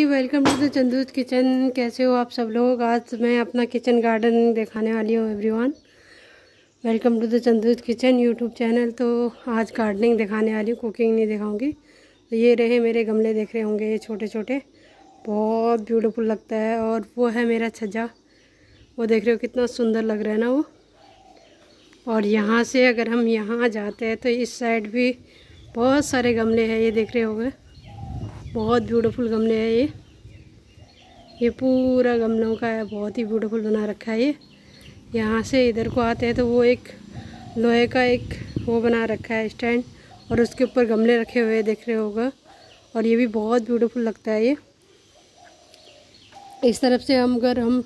Welcome to the Chandu's kitchen. कैसे हो आप सब लोग। आज मैं अपना किचन गार्डन दिखाने वाली हूँ everyone. Welcome to the Chandu's kitchen YouTube channel. तो आज गार्डनिंग दिखाने वाली हूँ, कुकिंग नहीं दिखाऊंगी। तो ये रहे मेरे गमले, देख रहे होंगे ये छोटे छोटे, बहुत ब्यूटीफुल लगता है। और वो है मेरा छज्जा, वो देख रहे हो कितना सुंदर लग रहा है ना वो। और यहाँ से अगर हम यहाँ जाते हैं तो इस साइड भी बहुत सारे गमले हैं, ये देख रहे होंगे, बहुत ब्यूटीफुल गमले हैं ये पूरा गमलों का है, बहुत ही ब्यूटीफुल बना रखा है ये। यहाँ से इधर को आते हैं तो वो एक लोहे का एक वो बना रखा है स्टैंड, और उसके ऊपर गमले रखे हुए देख रहे होगा। और ये भी बहुत ब्यूटीफुल लगता है ये। इस तरफ से अगर हम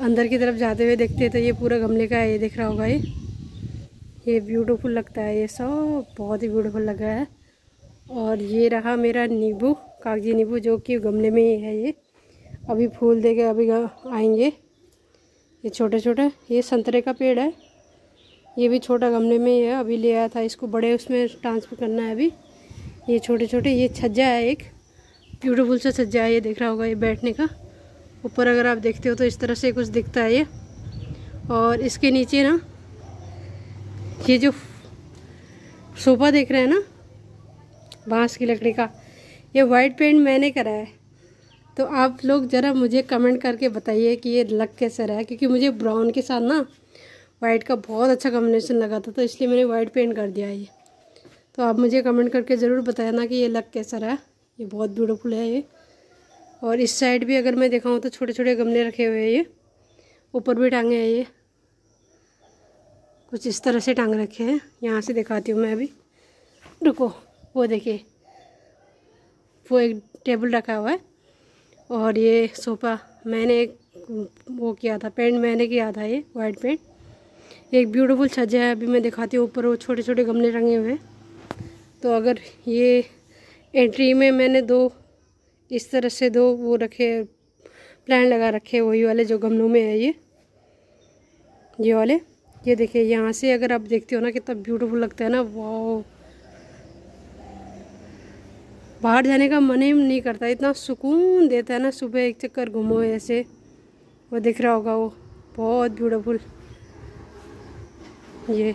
अंदर की तरफ जाते हुए देखते हैं तो ये पूरा गमले का है, ये दिख रहा होगा ये ब्यूटीफुल लगता है, ये सब बहुत ही ब्यूटीफुल लग रहा है। और ये रहा मेरा नींबू, कागजी नींबू, जो कि गमले में ही है ये, अभी फूल देके अभी आएंगे। ये छोटे छोटे, ये संतरे का पेड़ है, ये भी छोटा गमले में ही है, अभी ले आया था इसको, बड़े उसमें ट्रांसफर करना है अभी। ये छोटे छोटे, ये छज्जा है, एक ब्यूटीफुल सा छज्जा है, ये दिख रहा होगा ये बैठने का। ऊपर अगर आप देखते हो तो इस तरह से कुछ दिखता है ये। और इसके नीचे ना ये जो सोफा देख रहे हैं ना, बांस की लकड़ी का, ये वाइट पेंट मैंने करा है। तो आप लोग ज़रा मुझे कमेंट करके बताइए कि ये लग कैसा रहा है, क्योंकि मुझे ब्राउन के साथ ना वाइट का बहुत अच्छा कॉम्बिनेशन लगा था, तो इसलिए मैंने वाइट पेंट कर दिया ये। तो आप मुझे कमेंट करके ज़रूर बताना कि ये लग कैसा रहा है। ये बहुत ब्यूटीफुल है ये। और इस साइड भी अगर मैं दिखाऊँ तो छोटे छोटे गमले रखे हुए हैं, ये ऊपर भी टांगे हैं, ये कुछ इस तरह से टांग रखे हैं। यहाँ से दिखाती हूँ मैं अभी, रुको। वो देखिए, वो एक टेबल रखा हुआ है, और ये सोफ़ा मैंने एक वो किया था, पेंट मैंने किया था, ये वाइट पेंट। एक ब्यूटीफुल छज्जा है, अभी मैं दिखाती हूँ। ऊपर वो छोटे छोटे गमले रंगे हुए हैं। तो अगर ये एंट्री में मैंने दो इस तरह से दो वो रखे, प्लांट लगा रखे, वही वाले जो गमलों में है ये वाले। ये देखिए, यहाँ से अगर आप देखते हो ना कितना ब्यूटीफुल लगता है ना, वाह, बाहर जाने का मन ही नहीं करता, इतना सुकून देता है ना। सुबह एक चक्कर घूमो ऐसे, वो दिख रहा होगा, वो बहुत ब्यूटीफुल। ये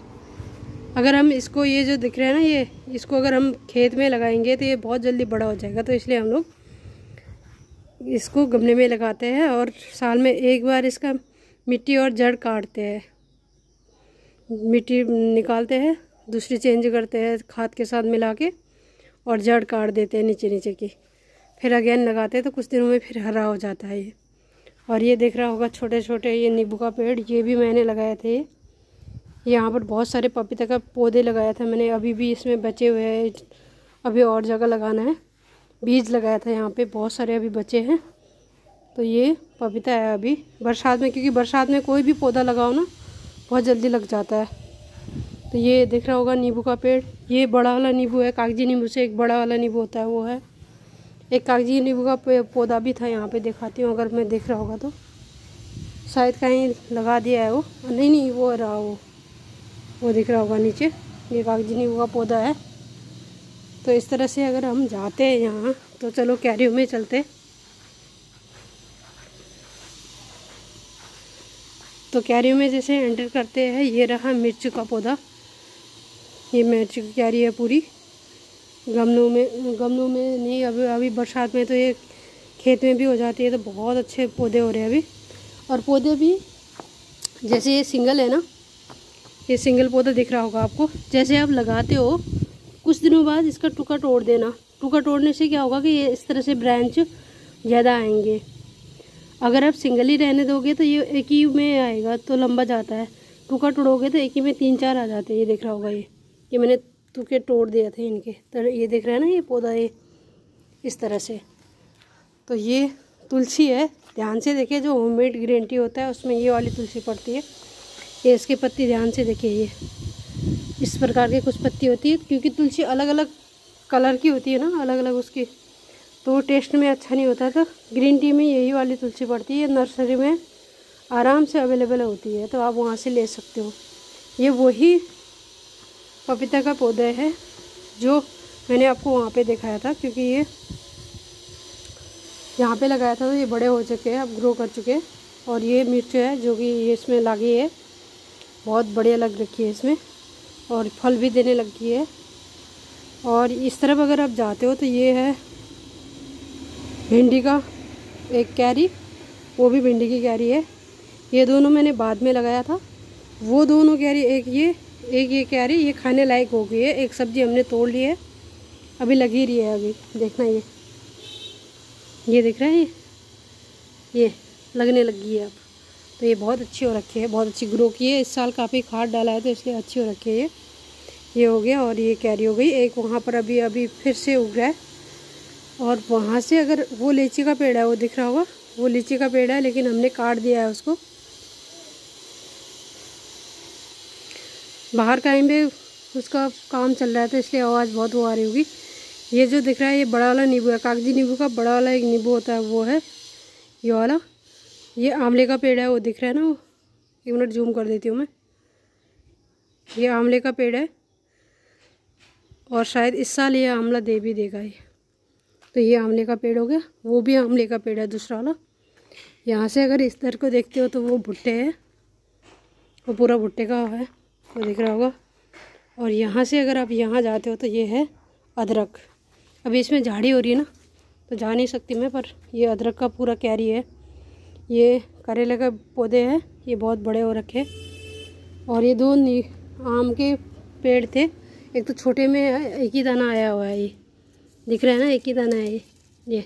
अगर हम इसको, ये जो दिख रहा है ना, ये इसको अगर हम खेत में लगाएंगे तो ये बहुत जल्दी बड़ा हो जाएगा। तो इसलिए हम लोग इसको गमले में लगाते हैं, और साल में एक बार इसका मिट्टी और जड़ काटते हैं, मिट्टी निकालते हैं, दूसरी चेंज करते हैं खाद के साथ मिला के, और जड़ काट देते हैं नीचे नीचे की, फिर अगेन लगाते हैं, तो कुछ दिनों में फिर हरा हो जाता है ये। और ये देख रहा होगा छोटे छोटे ये नींबू का पेड़, ये भी मैंने लगाए थे। यहाँ पर बहुत सारे पपीता का पौधे लगाया था मैंने, अभी भी इसमें बचे हुए हैं, अभी और जगह लगाना है। बीज लगाया था यहाँ पे, बहुत सारे अभी बचे हैं। तो ये पपीता है अभी बरसात में, क्योंकि बरसात में कोई भी पौधा लगाओ ना बहुत जल्दी लग जाता है। तो ये देख रहा होगा नींबू का पेड़, ये बड़ा वाला नींबू है, कागजी नींबू से एक बड़ा वाला नींबू होता है वो है। एक कागजी नींबू का पौधा भी था, यहाँ पे दिखाती हूँ अगर मैं देख रहा होगा तो, शायद कहीं लगा दिया है वो, नहीं वो रहा, वो दिख रहा होगा नीचे, ये कागजी नींबू का पौधा है। तो इस तरह से अगर हम जाते हैं यहाँ, तो चलो कैरियो में चलते। तो कैरियो में जैसे एंटर करते हैं, ये रहा मिर्च का पौधा, ये मिर्च की क्यारी है पूरी। गमलों में नहीं, अभी बरसात में तो ये खेत में भी हो जाती है, तो बहुत अच्छे पौधे हो रहे हैं अभी। और पौधे भी जैसे ये सिंगल है ना, ये सिंगल पौधा दिख रहा होगा आपको, जैसे आप लगाते हो कुछ दिनों बाद इसका टुका तोड़ देना। टुका तोड़ने से क्या होगा कि ये इस तरह से ब्रांच ज़्यादा आएंगे। अगर आप सिंगल ही रहने दोगे तो ये एक ही में आएगा, तो लंबा जाता है। टुका तोड़ोगे तो एक ही में 3-4 आ जाते हैं, ये दिख रहा होगा ये मैंने टुके तोड़ दिया थे इनके। तो ये देख रहे हैं ना ये पौधा, ये इस तरह से। तो ये तुलसी है, ध्यान से देखिए, जो होममेड ग्रीन टी होता है उसमें ये वाली तुलसी पड़ती है। ये इसकी पत्ती ध्यान से देखिए, ये इस प्रकार की कुछ पत्ती होती है, क्योंकि तुलसी अलग अलग कलर की होती है ना, अलग अलग उसकी, तो टेस्ट में अच्छा नहीं होता। तो ग्रीन टी में यही वाली तुलसी पड़ती है, नर्सरी में आराम से अवेलेबल होती है, तो आप वहाँ से ले सकते हो। ये वही पपीता का पौधा है जो मैंने आपको वहाँ पे दिखाया था, क्योंकि यहाँ पे लगाया था तो ये बड़े हो चुके हैं, अब ग्रो कर चुके हैं। और ये मिर्च है जो कि ये इसमें लगी है, बहुत बढ़िया लग रखी है इसमें, और फल भी देने लगी है। और इस तरफ अगर आप जाते हो तो ये है भिंडी का एक कैरी, वो भी भिंडी की कैरी है। ये दोनों मैंने बाद में लगाया था, वो दोनों कैरी, एक ये कैरी ये खाने लायक हो गई है। एक सब्जी हमने तोड़ ली है, अभी लगी रही है। अभी देखना ये दिख रहा है, ये लगने लगी है अब। तो ये बहुत अच्छी हो रखी है, बहुत अच्छी ग्रो की है। इस साल काफ़ी खाद डाला है तो इसलिए अच्छी हो रखी है। ये हो गया और ये कैरी हो गई। एक वहाँ पर अभी फिर से उग रहा है। और वहाँ से अगर वो लीची का पेड़ है, वो दिख रहा होगा, वो लीची का पेड़ है, लेकिन हमने काट दिया है उसको। बाहर कहीं पे उसका काम चल रहा है तो इसलिए आवाज़ बहुत वो आ रही होगी। ये जो दिख रहा है ये बड़ा वाला नींबू है, कागजी नींबू का बड़ा वाला एक नींबू होता है, वो है ये वाला। ये आंवले का पेड़ है, वो दिख रहा है ना, वो एक मिनट जूम कर देती हूँ मैं। ये आंवले का पेड़ है और शायद इस साल ये आंवला दे भी देगा ये। तो ये आंवले का पेड़ हो गया, वो भी आंवले का पेड़ है दूसरा वाला। यहाँ से अगर इस तरह को देखते हो तो वो भुट्टे है, वो पूरा भुट्टे का है, वो दिख रहा होगा। और यहाँ से अगर आप यहाँ जाते हो तो ये है अदरक। अभी इसमें झाड़ी हो रही है ना तो जा नहीं सकती मैं, पर ये अदरक का पूरा कैरी है। ये करेले का पौधे हैं, ये बहुत बड़े हो रखे। और ये दो आम के पेड़ थे, एक तो छोटे में एक ही दाना आया हुआ है, ये दिख रहा है ना, एक ही दाना है ये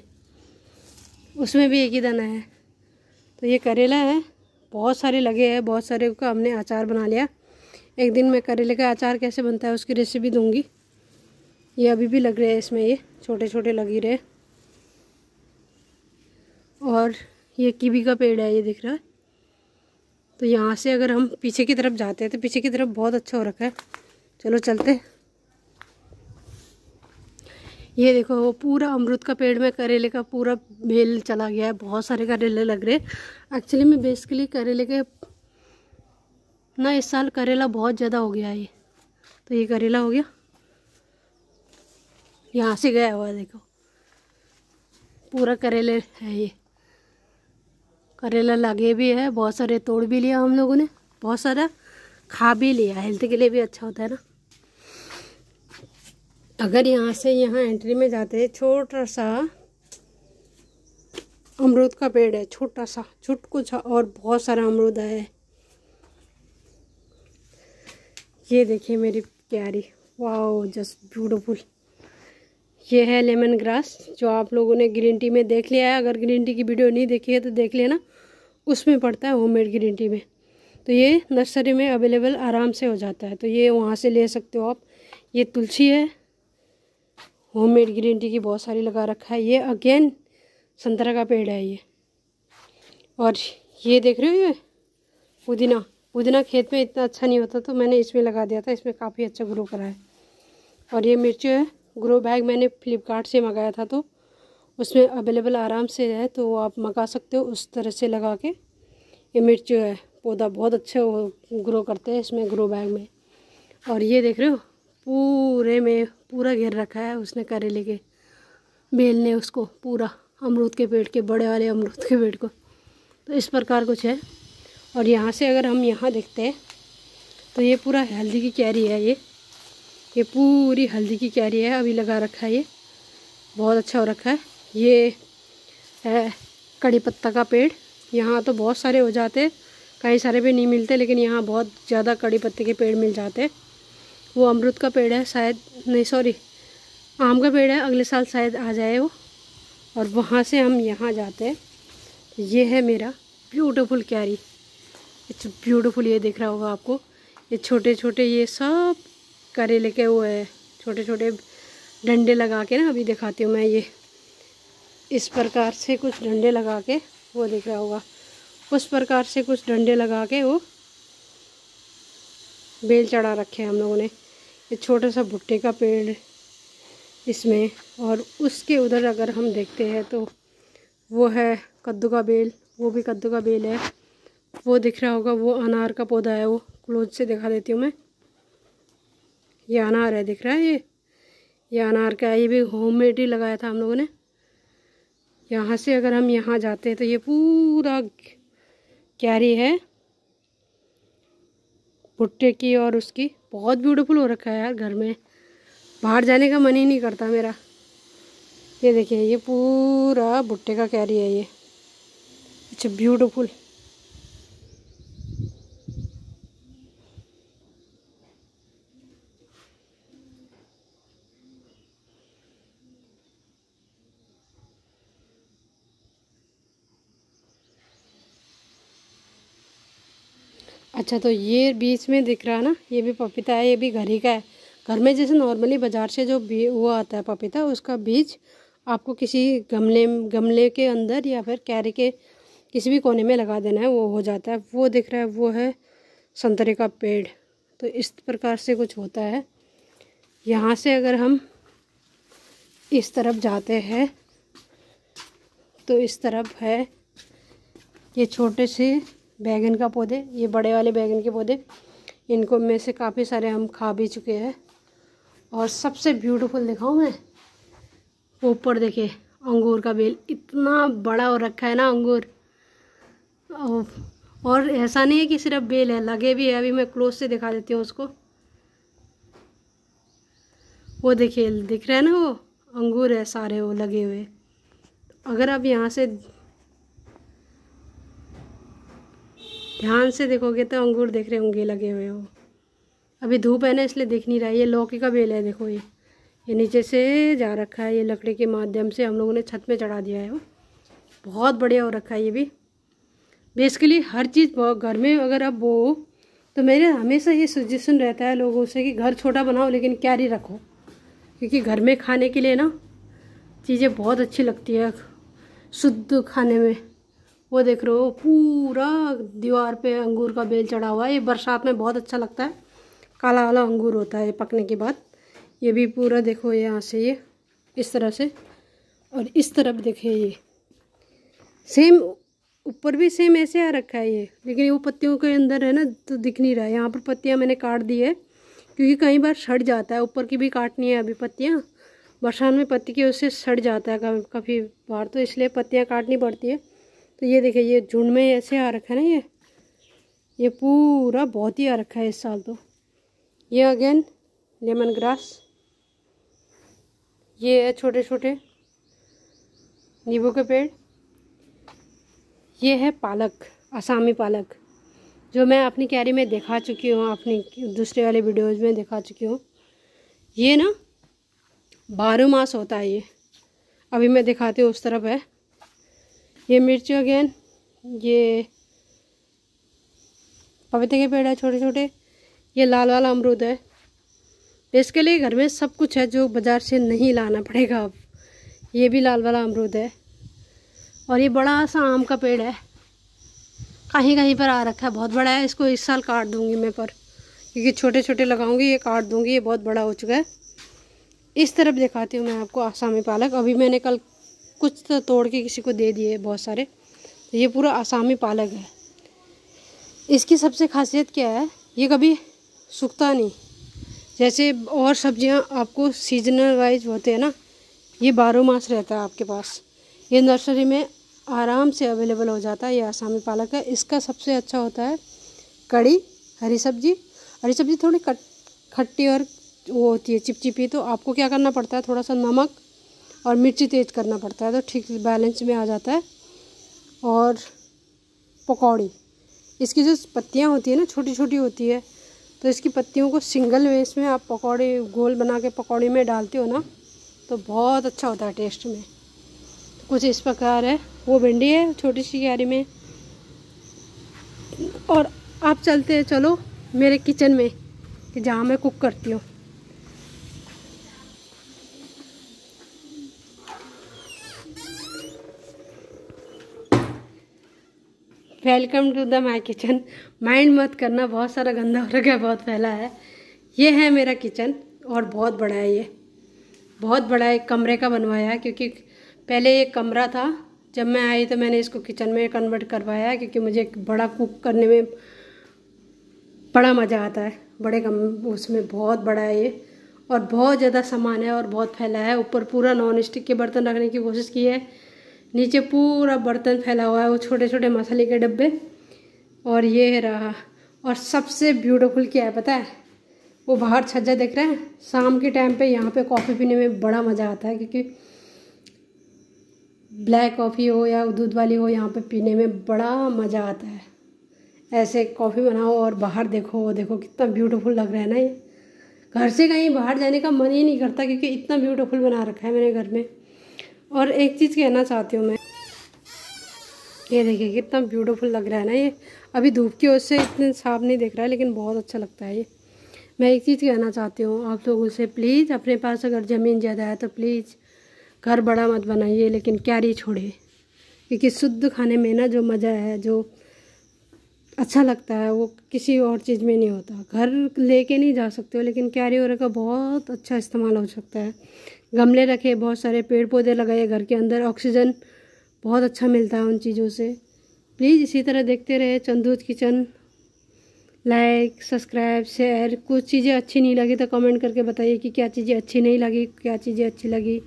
उसमें भी एक ही दाना है। तो ये करेला है, बहुत सारे लगे हैं, बहुत सारे का हमने अचार बना लिया। एक दिन मैं करेले का अचार कैसे बनता है उसकी रेसिपी दूंगी। ये अभी भी लग रहे हैं इसमें, ये छोटे छोटे लग ही रहे। और ये कीवी का पेड़ है, ये दिख रहा है। तो यहाँ से अगर हम पीछे की तरफ जाते हैं तो पीछे की तरफ बहुत अच्छा हो रखा है। चलो चलते। ये देखो वो पूरा अमरूद का पेड़ में करेले का पूरा बेल चला गया है, बहुत सारे करेले लग रहे हैं। एक्चुअली में बेसिकली करेले के ना इस साल करेला बहुत ज़्यादा हो गया है ये। तो ये करेला हो गया, यहाँ से गया हुआ देखो, पूरा करेले है ये। करेला लगे भी है, बहुत सारे तोड़ भी लिया हम लोगों ने, बहुत सारा खा भी लिया, हेल्थ के लिए भी अच्छा होता है ना। अगर यहाँ से यहाँ एंट्री में जाते हैं, छोटा सा अमरूद का पेड़ है, छोटा सा छुटकू सा, और बहुत सारा अमरूद है। ये देखिए मेरी क्यारी, वाओ जस्ट ब्यूटीफुल। ये है लेमन ग्रास, जो आप लोगों ने ग्रीन टी में देख लिया है। अगर ग्रीन टी की वीडियो नहीं देखी है तो देख लेना, उसमें पड़ता है होममेड ग्रीन टी में। तो ये नर्सरी में अवेलेबल आराम से हो जाता है, तो ये वहाँ से ले सकते हो आप। ये तुलसी है, होममेड ग्रीन टी की बहुत सारी लगा रखा है। ये अगेन संतरा का पेड़ है ये। और ये देख रहे हो ये पुदीना, पुदीना खेत में इतना अच्छा नहीं होता तो मैंने इसमें लगा दिया था, इसमें काफ़ी अच्छा ग्रो करा है। और ये मिर्च है, ग्रो बैग मैंने फ्लिपकार्ट से मंगाया था तो उसमें अवेलेबल आराम से है, तो आप मंगा सकते हो उस तरह से लगा के। ये मिर्च है पौधा बहुत अच्छे ग्रो करते हैं इसमें ग्रो बैग में। और ये देख रहे हो पूरे में पूरा घेर रखा है उसने करेले के बेल ने उसको, पूरा अमरूद के पेड़ के, बड़े वाले अमरूद के पेड़ को। तो इस प्रकार कुछ है। और यहाँ से अगर हम यहाँ देखते हैं तो ये पूरा हल्दी की क्यारी है, ये पूरी हल्दी की क्यारी है, अभी लगा रखा है। ये बहुत अच्छा हो रखा है। ये है कड़ी पत्ता का पेड़, यहाँ तो बहुत सारे हो जाते हैं, कई सारे भी नहीं मिलते, लेकिन यहाँ बहुत ज़्यादा कड़ी पत्ते के पेड़ मिल जाते हैं। वो अमरूद का पेड़ है शायद, नहीं सॉरी आम का पेड़ है, अगले साल शायद आ जाए वो। और वहाँ से हम यहाँ जाते हैं, ये है मेरा ब्यूटीफुल क्यारी, इट्स ब्यूटीफुल। ये दिख रहा होगा आपको, ये छोटे छोटे ये सब करेले के वो है, छोटे छोटे डंडे लगा के ना, अभी दिखाती हूँ मैं। ये इस प्रकार से कुछ डंडे लगा के, वो दिख रहा होगा, उस प्रकार से कुछ डंडे लगा के वो बेल चढ़ा रखे हैं हम लोगों ने। ये छोटा सा भुट्टे का पेड़ इसमें। और उसके उधर अगर हम देखते हैं तो वो है कद्दू का बेल, वो भी कद्दू का बेल है। वो दिख रहा होगा, वो अनार का पौधा है, वो क्लोज से दिखा देती हूँ मैं। ये अनार है, दिख रहा है ये अनार का है, ये भी होममेड ही लगाया था हम लोगों ने। यहाँ से अगर हम यहाँ जाते हैं तो ये पूरा क्यारी है भुट्टे की, और उसकी बहुत ब्यूटीफुल हो रखा है यार। घर में बाहर जाने का मन ही नहीं करता मेरा। ये देखिए ये पूरा भुट्टे का क्यारी है ये। अच्छा ब्यूटीफुल। अच्छा तो ये बीच में दिख रहा है ना, ये भी पपीता है, ये भी घर ही का है। घर में जैसे नॉर्मली बाज़ार से जो वो आता है पपीता, उसका बीज आपको किसी गमले के अंदर या फिर क्यारी के किसी भी कोने में लगा देना है, वो हो जाता है। वो दिख रहा है वो है संतरे का पेड़। तो इस प्रकार से कुछ होता है। यहाँ से अगर हम इस तरफ जाते हैं तो इस तरफ है ये छोटे से बैगन का पौधे, ये बड़े वाले बैगन के पौधे। इनको में से काफ़ी सारे हम खा भी चुके हैं। और सबसे ब्यूटीफुल दिखाऊं मैं, ऊपर देखिए अंगूर का बेल इतना बड़ा हो रखा है ना अंगूर। और ऐसा नहीं है कि सिर्फ बेल है, लगे भी है। अभी मैं क्लोज से दिखा देती हूँ उसको। वो देखिए दिख रहा है ना, वो अंगूर है सारे वो लगे हुए। अगर आप यहाँ से ध्यान से देखोगे तो अंगूर दिख रहे होंगे लगे हुए हो। अभी धूप है ना इसलिए दिख नहीं रहा है। ये लौकी का बेल है, देखो ये नीचे से जा रखा है। ये लकड़ी के माध्यम से हम लोगों ने छत में चढ़ा दिया है। वो बहुत बढ़िया हो रखा है ये भी। बेसिकली हर चीज़ घर में अगर आप बो तो मेरे हमेशा ये सजेशन रहता है लोगों से कि घर छोटा बनाओ लेकिन क्यारी रखो, क्योंकि घर में खाने के लिए ना चीज़ें बहुत अच्छी लगती है शुद्ध खाने में। वो देख रहे हो पूरा दीवार पे अंगूर का बेल चढ़ा हुआ है। ये बरसात में बहुत अच्छा लगता है, काला वाला अंगूर होता है ये पकने के बाद। ये भी पूरा देखो यहाँ से ये इस तरह से, और इस तरफ देखिए ये सेम ऊपर भी सेम ऐसे आ रखा है ये, लेकिन वो पत्तियों के अंदर है ना तो दिख नहीं रहा है। यहाँ पर पत्तियाँ मैंने काट दी है क्योंकि कई बार सड़ जाता है। ऊपर की भी काटनी है अभी पत्तियाँ, बरसात में पत्ती की उससे सड़ जाता है काफ़ी बार, तो इसलिए पत्तियाँ काटनी पड़ती है। तो ये देखिए ये झुंड में ऐसे आ रखा है ना ये पूरा बहुत ही आ रखा है इस साल। तो ये अगेन लेमन ग्रास, ये है छोटे छोटे नींबू के पेड़। ये है पालक, असमी पालक, जो मैं अपनी क्यारी में दिखा चुकी हूँ, अपनी दूसरे वाले वीडियोज़ में दिखा चुकी हूँ। ये ना 12 मास होता है ये। अभी मैं दिखाती हूँ उस तरफ है। ये मिर्च अगेन, ये पपीते के पेड़ है छोटे छोटे। ये लाल वाला अमरूद है। इसके लिए घर में सब कुछ है जो बाज़ार से नहीं लाना पड़ेगा अब। ये भी लाल वाला अमरूद है। और ये बड़ा सा आम का पेड़ है, कहीं कहीं पर आ रखा है, बहुत बड़ा है। इसको इस साल काट दूंगी मैं, पर क्योंकि छोटे छोटे लगाऊंगी, ये काट दूंगी, ये बहुत बड़ा हो चुका है। इस तरफ दिखाती हूँ मैं आपको आसामी पालक। अभी मैंने कल कुछ तो तोड़ के किसी को दे दिए बहुत सारे। तो ये पूरा आसामी पालक है। इसकी सबसे खासियत क्या है, ये कभी सूखता नहीं। जैसे और सब्जियां आपको सीजनल वाइज होते हैं ना, ये 12 मास रहता है आपके पास। ये नर्सरी में आराम से अवेलेबल हो जाता है। ये आसामी पालक है। इसका सबसे अच्छा होता है कड़ी, हरी सब्जी। हरी सब्जी थोड़ी खट्टी और वो होती है चिपचिपी, तो आपको क्या करना पड़ता है, थोड़ा सा नमक और मिर्ची तेज करना पड़ता है, तो ठीक बैलेंस में आ जाता है। और पकौड़ी, इसकी जो पत्तियां होती है ना छोटी छोटी होती है, तो इसकी पत्तियों को सिंगल वेस में आप पकौड़े गोल बना के पकौड़ी में डालते हो ना, तो बहुत अच्छा होता है टेस्ट में। तो कुछ इस प्रकार है। वो भिंडी है छोटी सी क्यारी में। और आप चलते हैं चलो मेरे किचन में, कि जहाँ मैं कुक करती हूँ। Welcome to the my kitchen. Mind मत करना, बहुत सारा गंदा हो रखा है, बहुत फैला है। ये है मेरा किचन और बहुत बड़ा है। ये बहुत बड़ा एक कमरे का बनवाया है, क्योंकि पहले एक कमरा था। जब मैं आई तो मैंने इसको किचन में कन्वर्ट करवाया, क्योंकि मुझे बड़ा कुक करने में बड़ा मज़ा आता है। बड़े उसमें बहुत बड़ा है ये, और बहुत ज़्यादा सामान है और बहुत फैला है। ऊपर पूरा नॉन स्टिक के बर्तन रखने की कोशिश की है, नीचे पूरा बर्तन फैला हुआ है, वो छोटे छोटे मसाले के डब्बे। और ये है रहा, और सबसे ब्यूटीफुल क्या है पता है, वो बाहर छज्जा देख रहे हैं। शाम के टाइम पे यहाँ पे कॉफ़ी पीने में बड़ा मज़ा आता है, क्योंकि ब्लैक कॉफ़ी हो या दूध वाली हो, यहाँ पे पीने में बड़ा मज़ा आता है। ऐसे कॉफ़ी बनाओ और बाहर देखो, देखो कितना ब्यूटीफुल लग रहा है ना। ये घर से कहीं बाहर जाने का मन ही नहीं करता, क्योंकि इतना ब्यूटीफुल बना रखा है मैंने घर में। और एक चीज़ कहना चाहती हूँ मैं, ये देखिए कितना ब्यूटीफुल लग रहा है ना। ये अभी धूप की वजह से इतने साफ नहीं दिख रहा है, लेकिन बहुत अच्छा लगता है ये। मैं एक चीज़ कहना चाहती हूँ आप लोगों से, प्लीज़ अपने पास अगर ज़मीन ज़्यादा है तो प्लीज़ घर बड़ा मत बनाइए, लेकिन क्यारी छोड़िए, क्योंकि शुद्ध खाने में ना जो मज़ा है, जो अच्छा लगता है, वो किसी और चीज़ में नहीं होता। घर लेके नहीं जा सकते हो, लेकिन क्यारी वगैरह का बहुत अच्छा इस्तेमाल हो सकता है। गमले रखे, बहुत सारे पेड़ पौधे लगाए घर के अंदर, ऑक्सीजन बहुत अच्छा मिलता है उन चीज़ों से। प्लीज़ इसी तरह देखते रहे Chandu's kitchen. Like, subscribe, share. कुछ चीज़ें अच्छी नहीं लगी तो कमेंट करके बताइए कि क्या चीज़ें अच्छी नहीं लगी, क्या चीज़ें अच्छी लगी।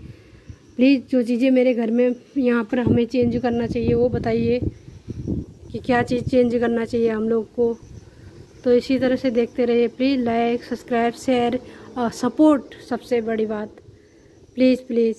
प्लीज़ जो चीज़ें मेरे घर में यहाँ पर हमें चेंज करना चाहिए वो बताइए कि क्या चीज़ चेंज करना चाहिए हम लोग को। तो इसी तरह से देखते रहिए। प्लीज़ लाइक, सब्सक्राइब, शेयर और सपोर्ट, सबसे बड़ी बात। Please please.